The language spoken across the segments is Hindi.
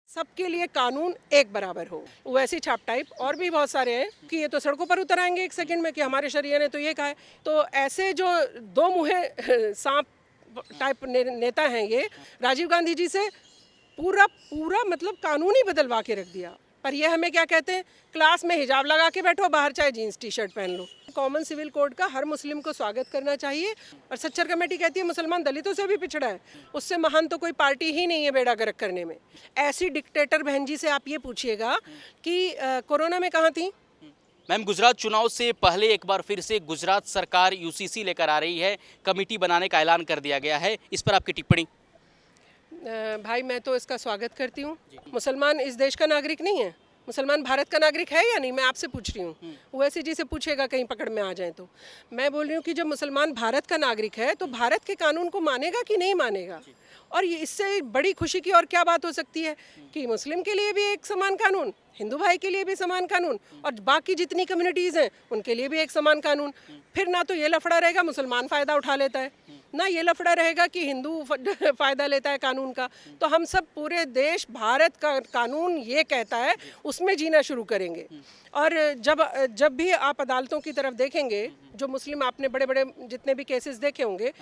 सबके लिए कानून एक बराबर हो। वैसी छाप टाइप और भी बहुत सारे हैं कि ये तो सड़कों पर उतर आएंगे एक सेकंड में कि हमारे शरीय ने तो ये कहा है। तो ऐसे जो दो मुँहे सांप टाइप नेता हैं ये, राजीव गांधी जी से पूरा पूरा मतलब कानून ही बदलवा के रख दिया। पर ये हमें क्या कहते हैं, क्लास में हिजाब लगा के बैठो, बाहर चाहे जीन्स टी शर्ट पहन लो। कॉमन सिविल कोड का हर मुस्लिम को स्वागत करना चाहिए। और सच्चर कमेटी कहती है मुसलमान दलितों से भी पिछड़ा है, उससे महान तो कोई पार्टी ही नहीं है बेड़ा गर्क करने में। ऐसी डिक्टेटर बहन जी से आप ये पूछिएगा कि कोरोना में कहाँ थी। मैम, गुजरात चुनाव से पहले एक बार फिर से गुजरात सरकार यूसीसी लेकर आ रही है, कमेटी बनाने का ऐलान कर दिया गया है, इस पर आपकी टिप्पणी। भाई मैं तो इसका स्वागत करती हूँ। मुसलमान इस देश का नागरिक नहीं है, मुसलमान भारत का नागरिक है या नहीं, मैं आपसे पूछ रही हूँ। ओवैसी जी से पूछेगा कहीं पकड़ में आ जाए तो। मैं बोल रही हूँ कि जब मुसलमान भारत का नागरिक है तो भारत के कानून को मानेगा कि नहीं मानेगा। और ये इससे बड़ी खुशी की और क्या बात हो सकती है कि मुस्लिम के लिए भी एक समान कानून, हिंदू भाई के लिए भी समान कानून, और बाकी जितनी कम्युनिटीज़ हैं उनके लिए भी एक समान कानून। फिर ना तो ये लफड़ा रहेगा मुसलमान फ़ायदा उठा लेता है, ना ये लफड़ा रहेगा कि हिंदू फ़ायदा लेता है कानून का। तो हम सब पूरे देश भारत का कानून ये कहता है उसमें जीना शुरू करेंगे। और जब भी आप अदालतों की तरफ देखेंगे, जो मुस्लिम आपने बड़े बड़े जितने भी केसेस देखे होंगे,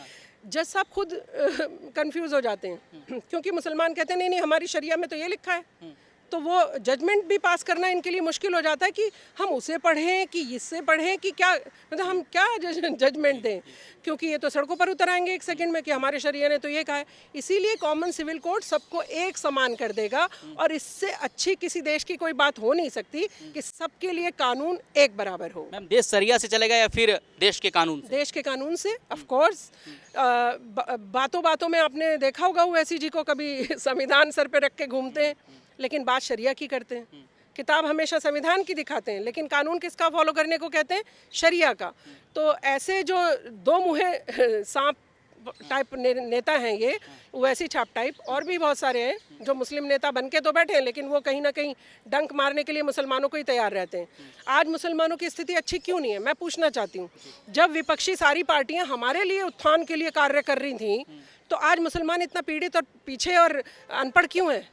जज साहब खुद कंफ्यूज हो जाते हैं क्योंकि मुसलमान कहते हैं नहीं नहीं हमारी शरिया में तो ये लिखा है। तो वो जजमेंट भी पास करना इनके लिए मुश्किल हो जाता है कि हम उसे पढ़ें कि इससे पढ़ें कि क्या, मतलब हम क्या जजमेंट दें, क्योंकि ये तो सड़कों पर उतर आएंगे एक सेकंड में कि हमारे शरिया ने तो ये कहा है। इसीलिए कॉमन सिविल कोड सबको एक समान कर देगा और इससे अच्छी किसी देश की कोई बात हो नहीं सकती कि सबके लिए कानून एक बराबर हो। मैम, देश शरिया से चलेगा या फिर देश के कानून से? देश के कानून से ऑफ कोर्स। बातों बातों में आपने देखा होगा ओवैसी जी को कभी संविधान सर पे रख के घूमते हैं लेकिन बात शरिया की करते हैं। किताब हमेशा संविधान की दिखाते हैं लेकिन कानून किसका फॉलो करने को कहते हैं, शरिया का। तो ऐसे जो दो मुँहे सांप टाइप नेता हैं ये, वैसी छाप टाइप और भी बहुत सारे हैं जो मुस्लिम नेता बन के तो बैठे हैं लेकिन वो कहीं ना कहीं डंक मारने के लिए मुसलमानों को ही तैयार रहते हैं। आज मुसलमानों की स्थिति अच्छी क्यों नहीं है, मैं पूछना चाहती हूँ। जब विपक्षी सारी पार्टियां हमारे लिए उत्थान के लिए कार्य कर रही थी तो आज मुसलमान इतना पीड़ित और पीछे और अनपढ़ क्यों है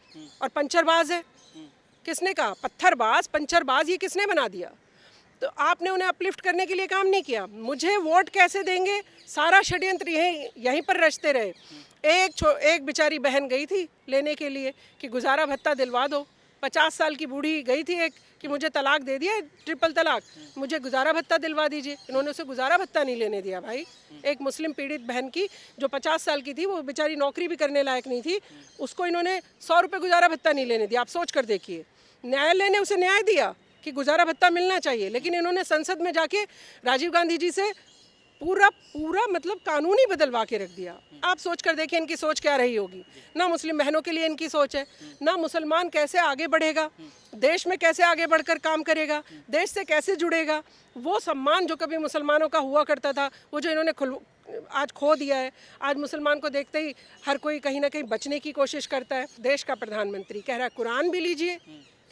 और पंचरबाज है। किसने कहा पत्थरबाज पंचरबाज, ये किसने बना दिया? तो आपने उन्हें अपलिफ्ट करने के लिए काम नहीं किया। मुझे वोट कैसे देंगे, सारा षड्यंत्र यहीं पर रचते रहे। एक बेचारी बहन गई थी लेने के लिए कि गुजारा भत्ता दिलवा दो, 50 साल की बूढ़ी गई थी एक कि मुझे तलाक दे दिया, ट्रिपल तलाक, मुझे गुजारा भत्ता दिलवा दीजिए। इन्होंने उसे गुजारा भत्ता नहीं लेने दिया भाई। एक मुस्लिम पीड़ित बहन की जो 50 साल की थी, वो बेचारी नौकरी भी करने लायक नहीं थी, उसको इन्होंने 100 रुपये गुजारा भत्ता नहीं लेने दिया। आप सोच कर देखिए, न्यायालय ने उसे न्याय दिया कि गुजारा भत्ता मिलना चाहिए, लेकिन इन्होंने संसद में जाके राजीव गांधी जी से पूरा मतलब कानून ही बदलवा के रख दिया। आप सोच कर देखिए इनकी सोच क्या रही होगी। ना मुस्लिम बहनों के लिए इनकी सोच है, ना मुसलमान कैसे आगे बढ़ेगा, देश में कैसे आगे बढ़कर काम करेगा, देश से कैसे जुड़ेगा। वो सम्मान जो कभी मुसलमानों का हुआ करता था, वो जो इन्होंने आज खो दिया है। आज मुसलमान को देखते ही हर कोई कहीं ना कहीं बचने की कोशिश करता है। देश का प्रधानमंत्री कह रहा है कुरान भी लीजिए,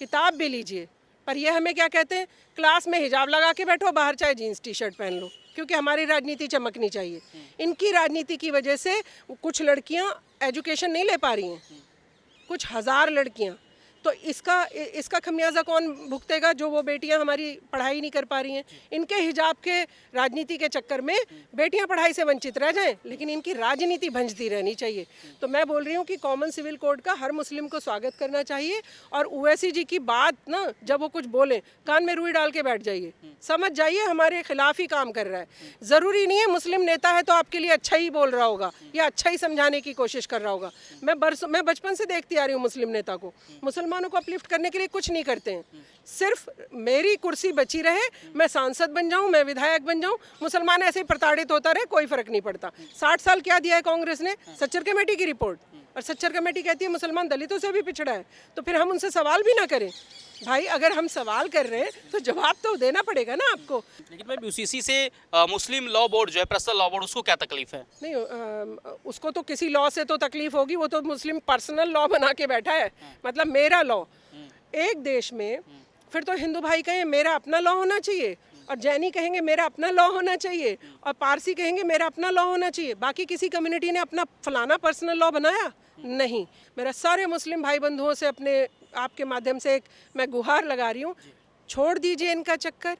किताब भी लीजिए, पर यह हमें क्या कहते हैं, क्लास में हिजाब लगा के बैठो, बाहर चाहे जीन्स टी शर्ट पहन लो, क्योंकि हमारी राजनीति चमकनी चाहिए। इनकी राजनीति की वजह से कुछ लड़कियां एजुकेशन नहीं ले पा रही हैं, कुछ हज़ार लड़कियां। तो इसका खमियाजा कौन भुगतेगा? जो वो बेटियां हमारी पढ़ाई नहीं कर पा रही हैं। इनके हिजाब के राजनीति के चक्कर में बेटियां पढ़ाई से वंचित रह जाएं, लेकिन इनकी राजनीति भंजती रहनी चाहिए। तो मैं बोल रही हूँ कि कॉमन सिविल कोड का हर मुस्लिम को स्वागत करना चाहिए। और ओवैसी जी की बात ना, जब वो कुछ बोले कान में रुई डाल के बैठ जाइए, समझ जाइए हमारे खिलाफ ही काम कर रहा है। ज़रूरी नहीं है मुस्लिम नेता है तो आपके लिए अच्छा ही बोल रहा होगा या अच्छा ही समझाने की कोशिश कर रहा होगा। मैं बचपन से देखती आ रही हूँ मुस्लिम नेता को, मुसलमानों को अपलिफ्ट करने के लिए कुछ नहीं करते हैं। सिर्फ मेरी कुर्सी बची रहे, मैं सांसद बन जाऊं, मैं विधायक बन जाऊं, मुसलमान ऐसे ही प्रताड़ित होता रहे, कोई फर्क नहीं पड़ता। 60 साल क्या दिया है कांग्रेस ने? सच्चर कमेटी की रिपोर्ट, और सच्चर कमेटी कहती है मुसलमान दलितों से भी पिछड़ा है। तो फिर हम उनसे सवाल भी ना करें भाई? अगर हम सवाल कर रहे हैं तो जवाब तो देना पड़ेगा ना आपको। लेकिन मैम, यूसीसी से मुस्लिम लॉ बोर्ड जो है, पर्सनल लॉ बोर्ड, उसको क्या तकलीफ है? नहीं, उसको तो किसी लॉ से तो तकलीफ होगी, वो तो मुस्लिम पर्सनल लॉ बना के बैठा है, मतलब मेरा लॉ। एक देश में फिर तो हिंदू भाई कहें मेरा अपना लॉ होना चाहिए, और जैनी कहेंगे मेरा अपना लॉ होना चाहिए, और पारसी कहेंगे मेरा अपना लॉ होना चाहिए। बाकी किसी कम्युनिटी ने अपना फलाना पर्सनल लॉ बनाया? नहीं, मेरा सारे मुस्लिम भाई बंधुओं से अपने आपके माध्यम से एक मैं गुहार लगा रही हूँ, छोड़ दीजिए इनका चक्कर।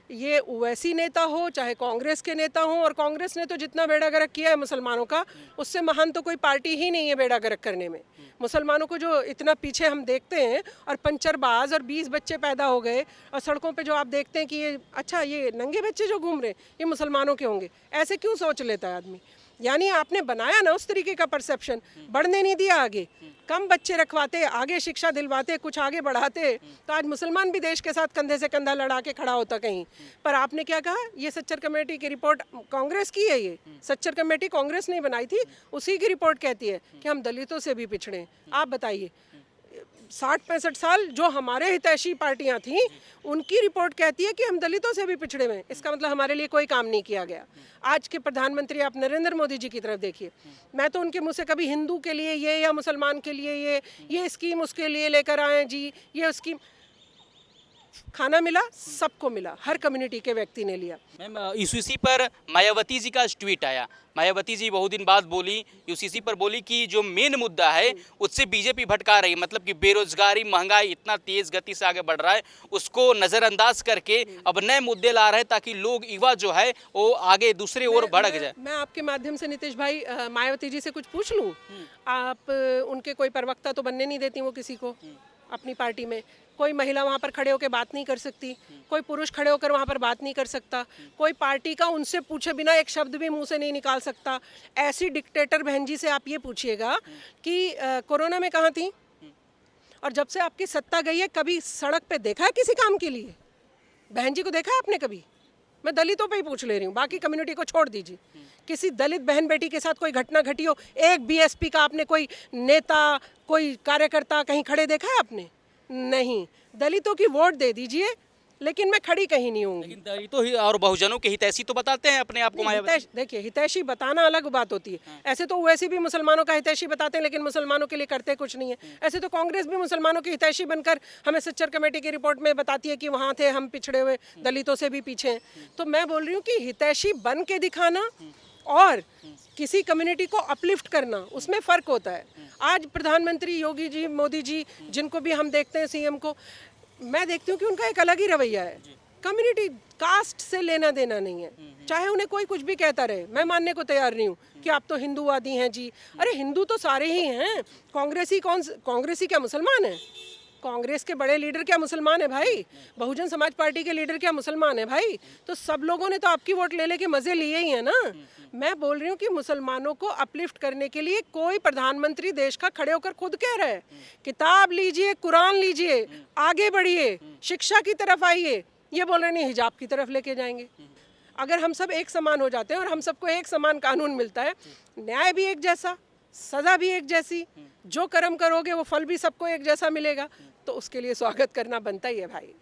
ये ओवैसी नेता हो चाहे कांग्रेस के नेता हो, और कांग्रेस ने तो जितना बेड़ा गर्क किया है मुसलमानों का, उससे महान तो कोई पार्टी ही नहीं है बेड़ा गर्क करने में। मुसलमानों को जो इतना पीछे हम देखते हैं, और पंचरबाज और 20 बच्चे पैदा हो गए, और सड़कों पे जो आप देखते हैं कि ये अच्छा ये नंगे बच्चे जो घूम रहे हैं ये मुसलमानों के होंगे, ऐसे क्यों सोच लेता है आदमी? यानी आपने बनाया ना उस तरीके का परसेप्शन, बढ़ने नहीं दिया आगे। कम बच्चे रखवाते, आगे शिक्षा दिलवाते, कुछ आगे बढ़ाते, तो आज मुसलमान भी देश के साथ कंधे से कंधा लड़ा के खड़ा होता कहीं। पर आपने क्या कहा, ये सच्चर कमेटी की रिपोर्ट कांग्रेस की है, ये सच्चर कमेटी कांग्रेस ने बनाई थी, उसी की रिपोर्ट कहती है कि हम दलितों से भी पिछड़े हैं। आप बताइए, 60-65 साल जो हमारे हितैषी पार्टियां थीं, उनकी रिपोर्ट कहती है कि हम दलितों से भी पिछड़े हुए हैं। इसका मतलब हमारे लिए कोई काम नहीं किया गया। आज के प्रधानमंत्री आप नरेंद्र मोदी जी की तरफ देखिए, मैं तो उनके मुंह से कभी हिंदू के लिए ये या मुसलमान के लिए ये स्कीम उसके लिए लेकर आए जी, ये स्कीम, खाना मिला, सबको मिला, हर कम्युनिटी के व्यक्ति ने लिया। मैम, यूसीसी पर मायावती जी का ट्वीट आया। मायावती जी बहुत दिन बाद बोली, यूसीसी पर बोली कि जो मेन मुद्दा है उससे बीजेपी भटका रही है, मतलब कि बेरोजगारी, महंगाई इतना तेज गति से आगे बढ़ रहा है, उसको नज़रअंदाज करके अब नए मुद्दे ला रहे हैं ताकि लोग, युवा जो है वो आगे दूसरे ओर भड़क जाए। मैं आपके माध्यम से नीतीश भाई मायावती जी से कुछ पूछ लूं? आप उनके कोई प्रवक्ता तो बनने नहीं देती वो किसी को अपनी पार्टी में। कोई महिला वहाँ पर खड़े होकर बात नहीं कर सकती, कोई पुरुष खड़े होकर वहाँ पर बात नहीं कर सकता, कोई पार्टी का उनसे पूछे बिना एक शब्द भी मुंह से नहीं निकाल सकता। ऐसी डिक्टेटर बहन जी से आप ये पूछिएगा कि कोरोना में कहाँ थी, और जब से आपकी सत्ता गई है कभी सड़क पे देखा है किसी काम के लिए? बहन जी को देखा है आपने कभी? मैं दलितों पे ही पूछ ले रही हूँ, बाकी कम्युनिटी को छोड़ दीजिए। किसी दलित बहन बेटी के साथ कोई घटना घटी हो, एक बीएसपी का आपने कोई नेता, कोई कार्यकर्ता कहीं खड़े देखा है आपने? नहीं। दलितों की वोट दे दीजिए, लेकिन मैं खड़ी कहीं नहीं होंगी। लेकिन दलितों ही और बहुजनों के हितैषी तो बताते हैं अपने आप को मायावती। देखिए, हितैषी बताना अलग बात होती है। ऐसे तो वैसे भी मुसलमानों का हितैषी बताते हैं, लेकिन मुसलमानों के लिए करते कुछ नहीं है। ऐसे तो कांग्रेस भी मुसलमानों की हितैषी बनकर हमें सच्चर कमेटी की रिपोर्ट में बताती है कि वहाँ थे हम पिछड़े हुए, दलितों से भी पीछे हैं। तो मैं बोल रही हूँ कि हितैषी बन के दिखाना और किसी कम्युनिटी को अपलिफ्ट करना, उसमें फ़र्क होता है। आज प्रधानमंत्री योगी जी, मोदी जी, जिनको भी हम देखते हैं, सीएम को, मैं देखती हूँ कि उनका एक अलग ही रवैया है। कम्युनिटी, कास्ट से लेना देना नहीं है। चाहे उन्हें कोई कुछ भी कहता रहे, मैं मानने को तैयार नहीं हूँ कि आप तो हिंदूवादी हैं जी। अरे हिंदू तो सारे ही हैं। कांग्रेसी क्या मुसलमान है? कांग्रेस के बड़े लीडर क्या मुसलमान है भाई? बहुजन समाज पार्टी के लीडर क्या मुसलमान है भाई? तो सब लोगों ने तो आपकी वोट ले लेके मजे लिए ही है ना। मैं बोल रही हूँ कि मुसलमानों को अपलिफ्ट करने के लिए कोई प्रधानमंत्री देश का खड़े होकर खुद कह रहा है, किताब लीजिए, कुरान लीजिए, आगे बढ़िए, शिक्षा की तरफ आइए। ये बोल रहे नहीं, हिजाब की तरफ लेके जाएंगे। अगर हम सब एक समान हो जाते हैं और हम सबको एक समान कानून मिलता है, न्याय भी एक जैसा, सजा भी एक जैसी, जो कर्म करोगे वो फल भी सबको एक जैसा मिलेगा, तो उसके लिए स्वागत करना बनता ही है भाई।